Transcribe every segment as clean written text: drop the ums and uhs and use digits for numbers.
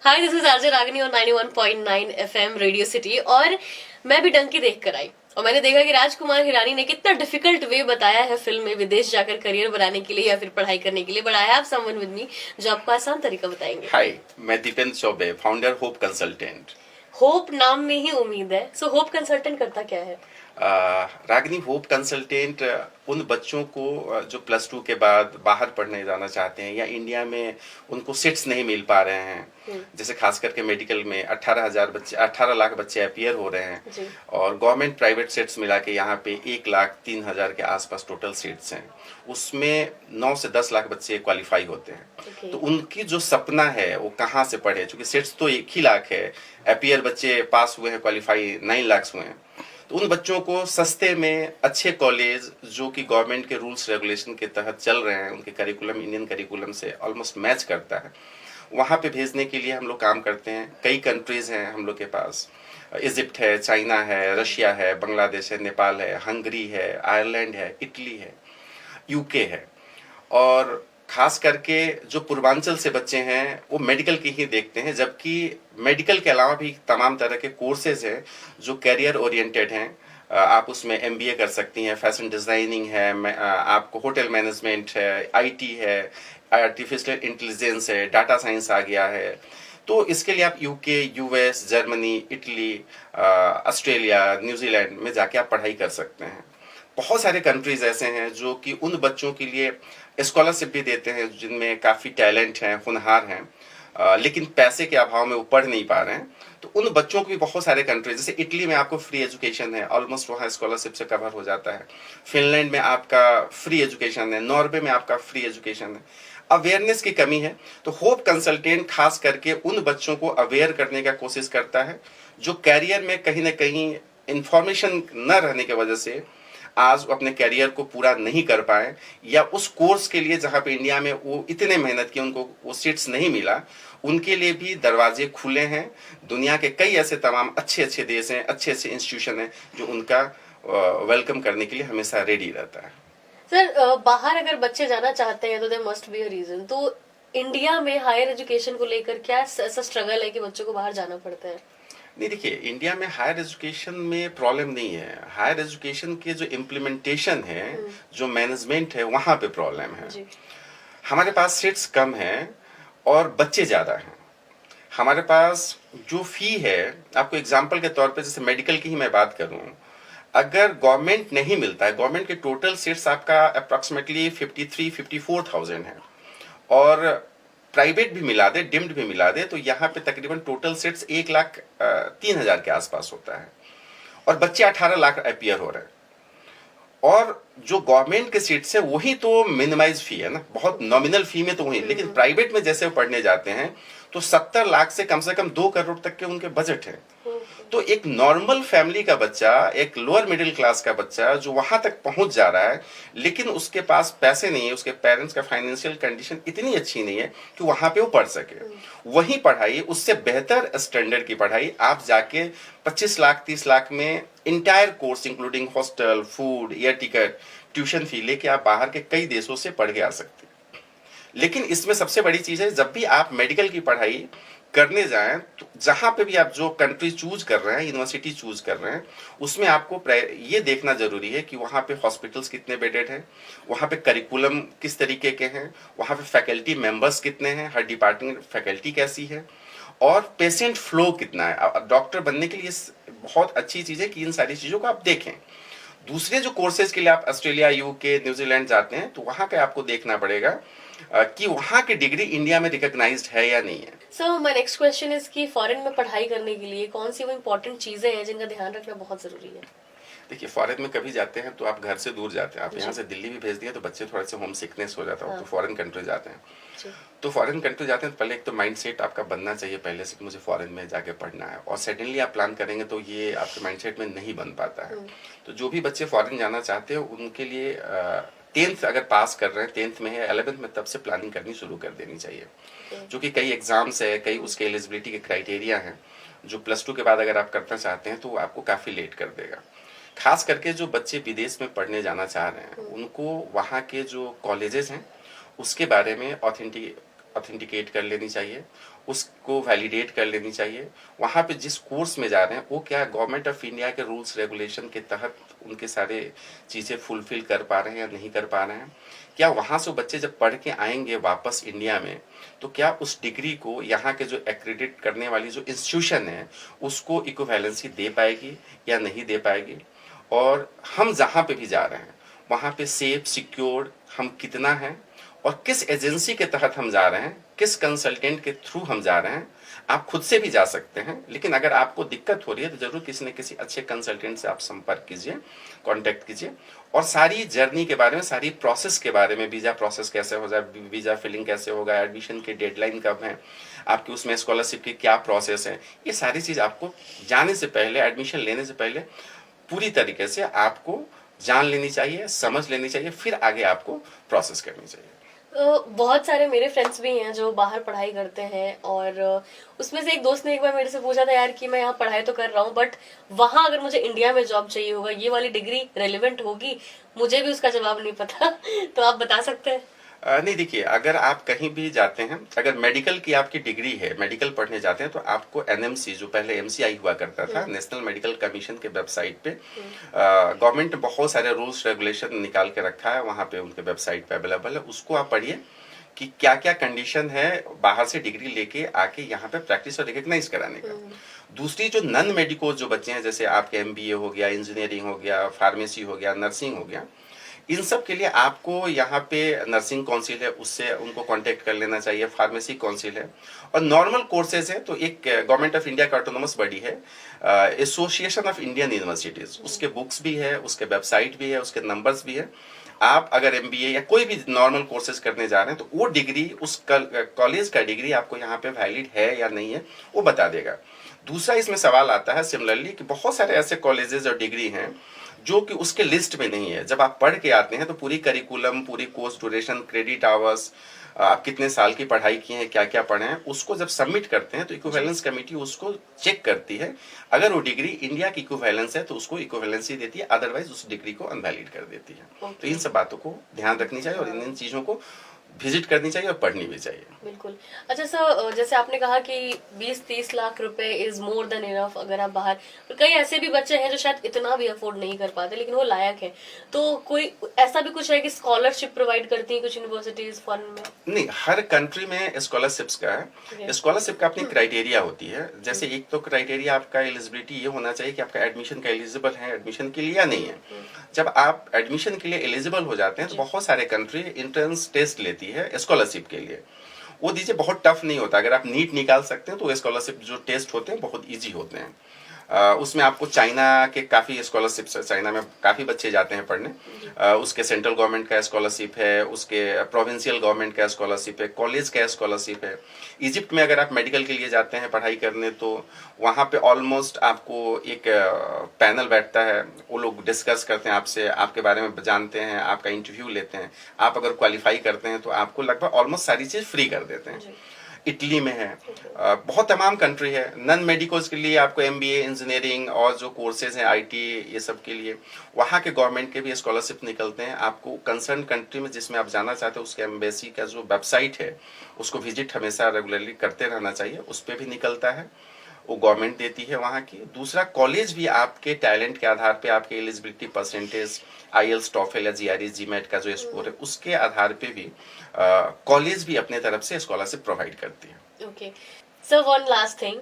Hi, this is RJ Ragini और 91.9 FM radio city. और मैं भी डंकी देख कर आई और मैंने देखा कि राजकुमार हिरानी ने कितना डिफिकल्ट वे बताया है फिल्म में विदेश जाकर करियर बनाने के लिए या फिर पढ़ाई करने के लिए। But I have someone with me जो आपको आसान तरीका बताएंगे। हाय, मैं Dipendra Chaubey, founder Hope Consultant. Hope नाम में ही उम्मीद है। सो होप कंसल्टेंट करता क्या है? रागिनी, होप कंसल्टेंट उन बच्चों को जो +2 के बाद बाहर पढ़ने जाना चाहते हैं या इंडिया में उनको सीट्स नहीं मिल पा रहे हैं, जैसे खास करके मेडिकल में 18 लाख बच्चे अपीयर हो रहे हैं और गवर्नमेंट प्राइवेट सीट्स मिला के यहाँ पे 1,03,000 के आसपास टोटल सीट्स हैं। उसमें 9 से 10 लाख बच्चे क्वालिफाई होते हैं। तो उनकी जो सपना है वो कहाँ से पढ़े, क्योंकि सीट्स तो 1 ही लाख है, अपीयर बच्चे पास हुए हैं, क्वालिफाई 9 लाख हुए हैं। तो उन बच्चों को सस्ते में अच्छे कॉलेज जो कि गवर्नमेंट के रूल्स रेगुलेशन के तहत चल रहे हैं, उनके करिकुलम इंडियन करिकुलम से ऑलमोस्ट मैच करता है, वहाँ पे भेजने के लिए हम लोग काम करते हैं। कई कंट्रीज हैं हम लोग के पास, इजिप्ट है, चाइना है, रशिया है, बांग्लादेश है, नेपाल है, हंगरी है, आयरलैंड है, इटली है, यूके है। और खास करके जो पूर्वांचल से बच्चे हैं वो मेडिकल की ही देखते हैं, जबकि मेडिकल के अलावा भी तमाम तरह के कोर्सेज हैं जो कैरियर ओरिएंटेड हैं। आप उसमें MBA कर सकती हैं, फैशन डिजाइनिंग है, आपको होटल मैनेजमेंट है, IT है, आर्टिफिशियल इंटेलिजेंस है, डाटा साइंस आ गया है। तो इसके लिए आप UK, US, Germany, Italy, Australia, New Zealand में जाके आप पढ़ाई कर सकते हैं। बहुत सारे कंट्रीज ऐसे हैं जो कि उन बच्चों के लिए स्कॉलरशिप भी देते हैं जिनमें काफ़ी टैलेंट हैं, हुनहार हैं, लेकिन पैसे के अभाव में वो पढ़ नहीं पा रहे हैं। तो उन बच्चों को भी बहुत सारे कंट्रीज, जैसे इटली में आपको फ्री एजुकेशन है, ऑलमोस्ट वहाँ स्कॉलरशिप से कवर हो जाता है। फिनलैंड में आपका फ्री एजुकेशन है, नॉर्वे में आपका फ्री एजुकेशन है। अवेयरनेस की कमी है, तो होप कंसल्टेंट खास करके उन बच्चों को अवेयर करने का कोशिश करता है जो कैरियर में कहीं ना कहीं इंफॉर्मेशन न रहने की वजह से आज वो अपने कैरियर को पूरा नहीं कर पाए, या उस कोर्स के लिए जहाँ पे इंडिया में वो इतने मेहनत की उनको वो सीट्स नहीं मिला। उनके लिए भी दरवाजे खुले हैं। दुनिया के कई ऐसे तमाम अच्छे अच्छे देश हैं, अच्छे अच्छे इंस्टीट्यूशन हैं जो उनका वेलकम करने के लिए हमेशा रेडी रहता है। सर, बाहर अगर बच्चे जाना चाहते हैं तो there must be a reason. तो इंडिया में हायर एजुकेशन को लेकर क्या ऐसा स्ट्रगल है कि बच्चों को बाहर जाना पड़ता है? नहीं, देखिए, इंडिया में हायर एजुकेशन में प्रॉब्लम नहीं है। हायर एजुकेशन के जो इम्प्लीमेंटेशन है, जो मैनेजमेंट है, वहाँ पे प्रॉब्लम है। हमारे पास सीट्स कम हैं और बच्चे ज़्यादा हैं। हमारे पास जो फी है, आपको एग्जांपल के तौर पे जैसे मेडिकल की ही मैं बात करूं, अगर गवर्नमेंट नहीं मिलता है, गवर्नमेंट के टोटल सीट्स आपका अप्रोक्सीमेटली 53-54,000 है, और प्राइवेट भी मिला दे, डिम्ड भी मिला दे, तो यहाँ पे तकरीबन टोटल सीट्स 1,03,000 के आसपास होता है और बच्चे 18 लाख अपीयर हो रहे हैं। और जो गवर्नमेंट के सीट्स है वही तो मिनिमाइज फी है ना, बहुत नॉमिनल फी में तो वही, लेकिन प्राइवेट में जैसे वो पढ़ने जाते हैं तो 70 लाख से कम 2 करोड़ तक के उनके बजट है। तो एक नॉर्मल फैमिली का बच्चा, एक लोअर मिडिल क्लास का बच्चा जो वहां तक पहुंच जा रहा है, लेकिन उसके पास पैसे नहीं है, उसके पेरेंट्स का फाइनेंशियल कंडीशन इतनी अच्छी नहीं है कि वहां पे वो पढ़ सके। वही पढ़ाई, उससे बेहतर स्टैंडर्ड की पढ़ाई आप जाके 25 लाख 30 लाख में entire course including hostel, food, air ticket, tuition fee लेके आप बाहर के कई देशों से पढ़ के आ सकते हैं। लेकिन इसमें सबसे बड़ी चीज है, जब भी आप मेडिकल की पढ़ाई करने जाएं तो जहां पे भी आप जो कंट्री चूज कर रहे हैं, यूनिवर्सिटी चूज कर रहे हैं, उसमें आपको ये देखना जरूरी है कि वहां पे हॉस्पिटल्स कितने बेडेड हैं, वहां पे करिकुलम किस तरीके के हैं, वहां पे फैकल्टी मेंबर्स कितने हैं, हर डिपार्टमेंट फैकल्टी कैसी है, और पेशेंट फ्लो कितना है। डॉक्टर बनने के लिए बहुत अच्छी चीज है कि इन सारी चीजों को आप देखें। दूसरे जो कोर्सेज के लिए आप ऑस्ट्रेलिया, UK, न्यूजीलैंड जाते हैं तो वहां पे आपको देखना पड़ेगा कि वहां की डिग्री इंडिया में रिकॉग्नाइज्ड है या नहीं है। So my next question is कि फॉरेन में पढ़ाई करने के लिए कौन सी वो इम्पोर्टेंट चीजें हैं जिनका ध्यान रखना बहुत जरूरी है? देखिए, फॉरेन में कभी जाते हैं तो आप घर से दूर जाते हैं। आप यहाँ से दिल्ली भी भेज दिए तो बच्चे थोड़े से होम सिकनेस हो जाता है, तो फॉरेन कंट्री जाते हैं। तो फॉरेन कंट्री जाते हैं तो पहले एक तो माइंडसेट आपका बनना चाहिए पहले से कि मुझे फॉरेन में जाके पढ़ना है, और सडनली आप प्लान करेंगे तो ये आपके माइंडसेट में नहीं बन पाता है। तो जो भी बच्चे फॉरेन जाना चाहते हैं उनके लिए 10th अगर पास कर रहे हैं, 10th में है, 11th में, तब से प्लानिंग करनी शुरू कर देनी चाहिए। जो कि कई एग्जाम्स है, कई उसके एलिजिबिलिटी के क्राइटेरिया हैं जो +2 के बाद अगर आप करना चाहते हैं तो वो आपको काफ़ी लेट कर देगा। खास करके जो बच्चे विदेश में पढ़ने जाना चाह रहे हैं उनको वहाँ के जो कॉलेजेस हैं उसके बारे में ऑथेंटिकेट कर लेनी चाहिए, उसको वैलिडेट कर लेनी चाहिए। वहाँ पे जिस कोर्स में जा रहे हैं वो क्या गवर्नमेंट ऑफ इंडिया के रूल्स रेगुलेशन के तहत उनके सारे चीज़ें फुलफिल कर पा रहे हैं या नहीं कर पा रहे हैं। क्या वहाँ से बच्चे जब पढ़ के आएंगे वापस इंडिया में तो क्या उस डिग्री को यहाँ के जो एक्रेडिट करने वाली जो इंस्टीट्यूशन है उसको इक्विवेलेंसी दे पाएगी या नहीं दे पाएगी। और हम जहाँ पे भी जा रहे हैं वहाँ पे सेफ सिक्योर्ड हम कितना हैं और किस एजेंसी के तहत हम जा रहे हैं, किस कंसल्टेंट के थ्रू हम जा रहे हैं। आप खुद से भी जा सकते हैं, लेकिन अगर आपको दिक्कत हो रही है तो जरूर किसी न किसी अच्छे कंसल्टेंट से आप संपर्क कीजिए, कांटेक्ट कीजिए और सारी जर्नी के बारे में, सारी प्रोसेस के बारे में, वीज़ा प्रोसेस कैसे हो जाए, वीज़ा फिलिंग कैसे होगा, एडमिशन की डेडलाइन कब है, आपकी उसमें स्कॉलरशिप की क्या प्रोसेस है, ये सारी चीज़ आपको जाने से पहले, एडमिशन लेने से पहले पूरी तरीके से आपको जान लेनी चाहिए, समझ लेनी चाहिए, फिर आगे आपको प्रोसेस करनी चाहिए। बहुत सारे मेरे फ्रेंड्स भी हैं जो बाहर पढ़ाई करते हैं और उसमें से एक दोस्त ने एक बार मेरे से पूछा था यार कि मैं यहाँ पढ़ाई तो कर रहा हूँ बट वहां अगर मुझे इंडिया में जॉब चाहिए होगा ये वाली डिग्री रेलेवेंट होगी। मुझे भी उसका जवाब नहीं पता तो आप बता सकते हैं? नहीं, देखिए, अगर आप कहीं भी जाते हैं, अगर मेडिकल की आपकी डिग्री है, मेडिकल पढ़ने जाते हैं तो आपको एनएमसी, जो पहले एमसीआई हुआ करता था, नेशनल मेडिकल कमीशन के वेबसाइट पे गवर्नमेंट ने बहुत सारे रूल्स रेगुलेशन निकाल के रखा है, वहाँ पे उनके वेबसाइट पे अवेलेबल है। उसको आप पढ़िए कि क्या क्या कंडीशन है बाहर से डिग्री लेके आके यहाँ पे प्रैक्टिस और रिकग्नाइज कराने का। दूसरी जो नॉन मेडिको जो बच्चे हैं, जैसे आपके एमबीए हो गया, इंजीनियरिंग हो गया, फार्मेसी हो गया, नर्सिंग हो गया, इन सब के लिए आपको यहाँ पे नर्सिंग काउंसिल है, उससे उनको कांटेक्ट कर लेना चाहिए। फार्मेसी काउंसिल है और नॉर्मल कोर्सेज है तो एक गवर्नमेंट ऑफ इंडिया का ऑटोनोमस बॉडी है, एसोसिएशन ऑफ इंडियन यूनिवर्सिटीज, उसके बुक्स भी है, उसके वेबसाइट भी है, उसके नंबर्स भी है। आप अगर एमबीए या कोई भी नॉर्मल कोर्सेज करने जा रहे हैं तो वो डिग्री, उस कॉलेज का डिग्री आपको यहाँ पे वैलिड है या नहीं है वो बता देगा। दूसरा इसमें सवाल आता है सिमिलरली कि बहुत सारे ऐसे कॉलेजेस और डिग्री हैं जो कि उसके लिस्ट में नहीं है। जब आप पढ़ के आते हैं तो पूरी करिकुलम, पूरी कोर्स ड्यूरेशन, क्रेडिट आवर्स, आप कितने साल की पढ़ाई की है, क्या क्या पढ़े हैं, उसको जब सबमिट करते हैं तो इक्विवेलेंस कमेटी उसको चेक करती है। अगर वो डिग्री इंडिया की इक्विवेलेंस है तो उसको इक्विवेलेंसी देती है, अदरवाइज उस डिग्री को अनवैलिड कर देती है। तो इन सब बातों को ध्यान रखनी चाहिए और इन चीजों को विजिट करनी चाहिए और पढ़नी भी चाहिए। बिल्कुल। अच्छा सर, जैसे आपने कहा कि 20-30 लाख रुपए इज मोर देन इनफ अगर आप बाहर, कई ऐसे भी बच्चे हैं जो शायद इतना भी अफोर्ड नहीं कर पाते लेकिन वो लायक है, तो कोई ऐसा भी कुछ है कि स्कॉलरशिप प्रोवाइड करती है कुछ यूनिवर्सिटीज फॉरेन में? नहीं, हर कंट्री में स्कॉलरशिप्स का है। स्कॉलरशिप का अपनी क्राइटेरिया होती है। जैसे एक तो क्राइटेरिया आपका एलिजिबिलिटी ये होना चाहिए कि आपका एडमिशन का एलिजिबल है एडमिशन के लिए या नहीं है। जब आप एडमिशन के लिए एलिजिबल हो जाते हैं तो बहुत सारे कंट्री एंट्रेंस टेस्ट लेती है स्कॉलरशिप के लिए। वो दीजिए बहुत टफ नहीं होता। अगर आप नीट निकाल सकते हैं तो स्कॉलरशिप जो टेस्ट होते हैं बहुत इजी होते हैं। उसमें आपको चाइना के काफ़ी स्कॉलरशिप्स है, चाइना में काफ़ी बच्चे जाते हैं पढ़ने। उसके सेंट्रल गवर्नमेंट का स्कॉलरशिप है, उसके प्रोविंशियल गवर्नमेंट का स्कॉलरशिप है, कॉलेज का स्कॉलरशिप है। इजिप्ट में अगर आप मेडिकल के लिए जाते हैं पढ़ाई करने तो वहाँ पे ऑलमोस्ट आपको एक पैनल बैठता है, वो लोग डिस्कस करते हैं आपसे, आपके बारे में जानते हैं, आपका इंटरव्यू लेते हैं। आप अगर क्वालिफाई करते हैं तो आपको लगभग ऑलमोस्ट सारी चीज़ फ्री कर देते हैं। इटली में है, बहुत तमाम कंट्री है। नॉन मेडिकल्स के लिए आपको एमबीए, इंजीनियरिंग और जो कोर्सेज हैं आईटी, ये सब के लिए वहाँ के गवर्नमेंट के भी स्कॉलरशिप निकलते हैं। आपको कंसर्न कंट्री में जिसमें आप जाना चाहते हैं उसके एम्बेसी का जो वेबसाइट है उसको विजिट हमेशा रेगुलरली करते रहना चाहिए, उस पर भी निकलता है, वो गवर्नमेंट देती है वहाँ की। दूसरा, कॉलेज भी आपके टैलेंट के आधार पे, आपके एलिजिबिलिटी परसेंटेज, आईएलटीएस, टॉफल या जीआरई, जीमेट का जो स्कोर है उसके आधार पे भी कॉलेज भी अपने तरफ से स्कॉलरशिप प्रोवाइड करती है। Okay sir, one last thing,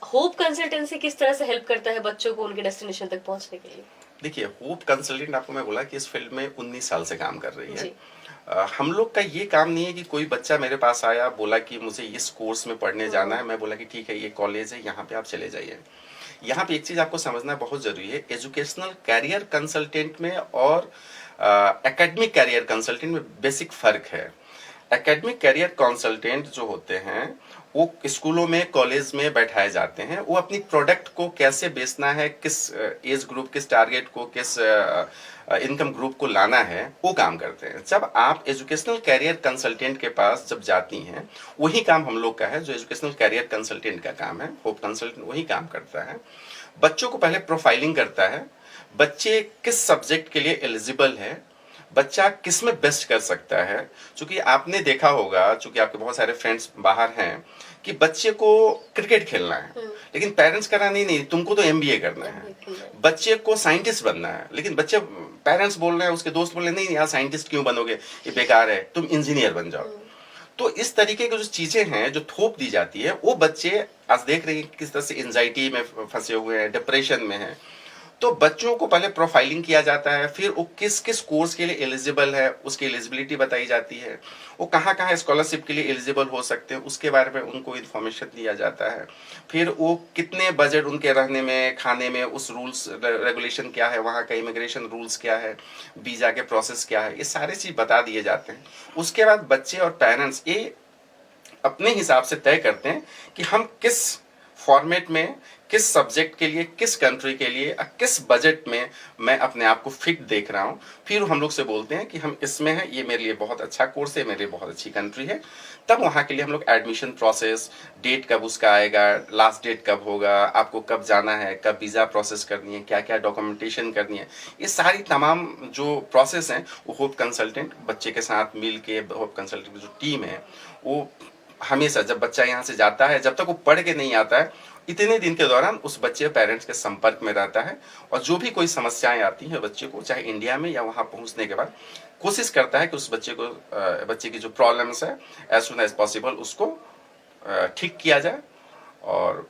hope consultancy किस तरह से हेल्प करता है बच्चों को उनके डेस्टिनेशन तक पहुंचने के लिए? देखिए, होप कंसल्टेंट, आपको मैं बोला कि इस फील्ड में 19 साल से काम कर रही है। हम लोग का ये काम नहीं है कि कोई बच्चा मेरे पास आया, बोला कि मुझे इस कोर्स में पढ़ने जाना है, मैं बोला कि ठीक है ये कॉलेज है, यहाँ पे आप चले जाइए। यहाँ पे एक चीज आपको समझना बहुत जरूरी है, एजुकेशनल कैरियर कंसल्टेंट में और एकेडमिक कैरियर कंसल्टेंट में बेसिक फर्क है। एकेडमिक कैरियर कंसल्टेंट जो होते हैं वो स्कूलों में, कॉलेज में बैठाए जाते हैं। वो अपनी प्रोडक्ट को कैसे बेचना है, किस एज ग्रुप, किस टारगेट को, किस इनकम ग्रुप को लाना है, वो काम करते हैं। जब आप एजुकेशनल कैरियर कंसल्टेंट के पास जब जाती हैं, वही काम हम लोग का है जो एजुकेशनल कैरियर कंसल्टेंट का काम है। होप कंसल्टेंट वही काम करता है, बच्चों को पहले प्रोफाइलिंग करता है, बच्चे किस सब्जेक्ट के लिए एलिजिबल है, बच्चा किस में बेस्ट कर सकता है। चूंकि आपने देखा होगा, चूंकि आपके बहुत सारे फ्रेंड्स बाहर हैं, कि बच्चे को क्रिकेट खेलना है, लेकिन पेरेंट्स कह रहा नहीं तुमको तो एमबीए करना है। बच्चे को साइंटिस्ट बनना है, लेकिन बच्चे पेरेंट्स बोल रहे हैं, उसके दोस्त बोल रहे हैं नहीं यार साइंटिस्ट क्यों बनोगे, ये बेकार है, तुम इंजीनियर बन जाओ। तो इस तरीके की जो चीजें हैं जो थोप दी जाती है, वो बच्चे आज देख रहे हैं किस तरह से एंजाइटी में फंसे हुए हैं, डिप्रेशन में हैं। तो बच्चों को पहले प्रोफाइलिंग किया जाता है, फिर वो किस किस कोर्स के लिए एलिजिबल है उसकी एलिजिबिलिटी बताई जाती है, वो कहाँ कहाँ स्कॉलरशिप के लिए एलिजिबल हो सकते हैं उसके बारे में उनको इन्फॉर्मेशन दिया जाता है। फिर वो कितने बजट उनके रहने में, खाने में, उस रूल्स रेगुलेशन क्या है, वहाँ का इमिग्रेशन रूल्स क्या है, वीजा के प्रोसेस क्या है, ये सारी चीज बता दिए जाते हैं। उसके बाद बच्चे और पेरेंट्स ये अपने हिसाब से तय करते हैं कि हम किस फॉर्मेट में, किस सब्जेक्ट के लिए, किस कंट्री के लिए, किस बजट में मैं अपने आप को फिट देख रहा हूं। फिर हम लोग से बोलते हैं कि हम इसमें हैं, ये मेरे लिए बहुत अच्छा कोर्स है, मेरे लिए बहुत अच्छी कंट्री है। तब वहां के लिए हम लोग एडमिशन प्रोसेस, डेट कब उसका आएगा, लास्ट डेट कब होगा, आपको कब जाना है, कब वीजा प्रोसेस करनी है, क्या क्या डॉक्यूमेंटेशन करनी है, ये सारी तमाम जो प्रोसेस हैं वो होप कंसल्टेंट बच्चे के साथ मिल के, होप कंसल्टेंट की जो टीम है वो हमेशा जब बच्चा यहाँ से जाता है, जब तक वो पढ़ के नहीं आता है, इतने दिन के दौरान उस बच्चे पेरेंट्स के संपर्क में रहता है और जो भी कोई समस्याएं आती हैं बच्चे को, चाहे इंडिया में या वहां पहुंचने के बाद, कोशिश करता है कि उस बच्चे की जो प्रॉब्लम्स है एज सुन एज पॉसिबल उसको ठीक किया जाए। और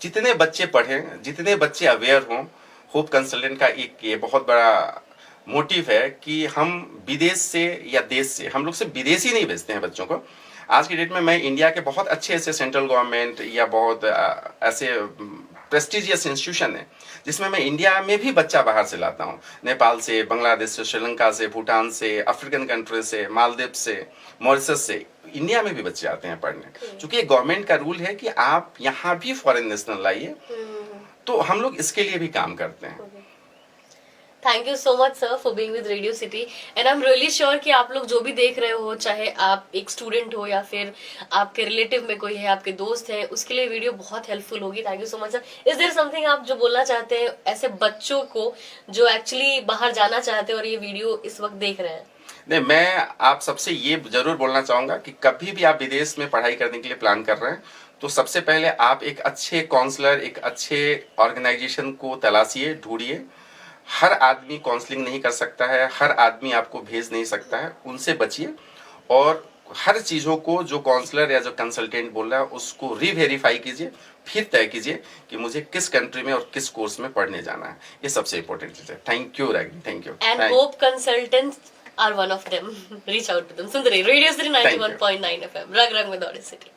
जितने बच्चे पढ़ें, जितने बच्चे अवेयर हों, होप कंसल्टेंट का एक ये बहुत बड़ा मोटिव है कि हम विदेश से या देश से, हम लोग सिर्फ विदेश ही नहीं भेजते हैं बच्चों को। आज की डेट में मैं इंडिया के बहुत अच्छे ऐसे सेंट्रल गवर्नमेंट या बहुत ऐसे प्रेस्टिजियस इंस्टीट्यूशन है जिसमें मैं इंडिया में भी बच्चा बाहर से लाता हूँ, नेपाल से, बांग्लादेश से, श्रीलंका से, भूटान से, अफ्रीकन कंट्री से, मालदीव से, मॉरिशस से, इंडिया में भी बच्चे आते हैं पढ़ने। क्योंकि गवर्नमेंट का रूल है कि आप यहाँ भी फॉरेन नेशनल लाइए, तो हम लोग इसके लिए भी काम करते हैं। Thank you so much sir for being with radio city and I am really sure कि आप लोग जो भी देख रहे हो, चाहे आप एक स्टूडेंट हो या फिर आपके रिलेटिव में कोई है, आपके दोस्त है, उसके लिए वीडियो बहुत हेल्पफुल होगी। Thank you so much sir. Is there something आप जो बोलना चाहते हैं ऐसे बच्चों को जो एक्चुअली बाहर जाना चाहते हैं और ये वीडियो इस वक्त देख रहे हैं? नहीं, मैं आप सबसे ये जरूर बोलना चाहूंगा कि कभी भी आप विदेश में पढ़ाई करने के लिए प्लान कर रहे हैं तो सबसे पहले आप एक अच्छे काउंसलर, एक अच्छे ऑर्गेनाइजेशन को तलाशिए, ढूंढिए। हर आदमी काउंसलिंग नहीं कर सकता है, हर आदमी आपको भेज नहीं सकता है, उनसे बचिए। और हर चीज़ों को जो काउंसलर या जो कंसल्टेंट बोल रहा है उसको रीवेरीफाई कीजिए, फिर तय कीजिए कि मुझे किस कंट्री में और किस कोर्स में पढ़ने जाना है। ये सबसे इंपॉर्टेंट चीज़ है। Thank you Ragini, thank you. And Hope Consultants are one of them. Reach out to them. सुन रहे रेडियो सिटी 91.9 FM, रग रग में दौड़े सिटी।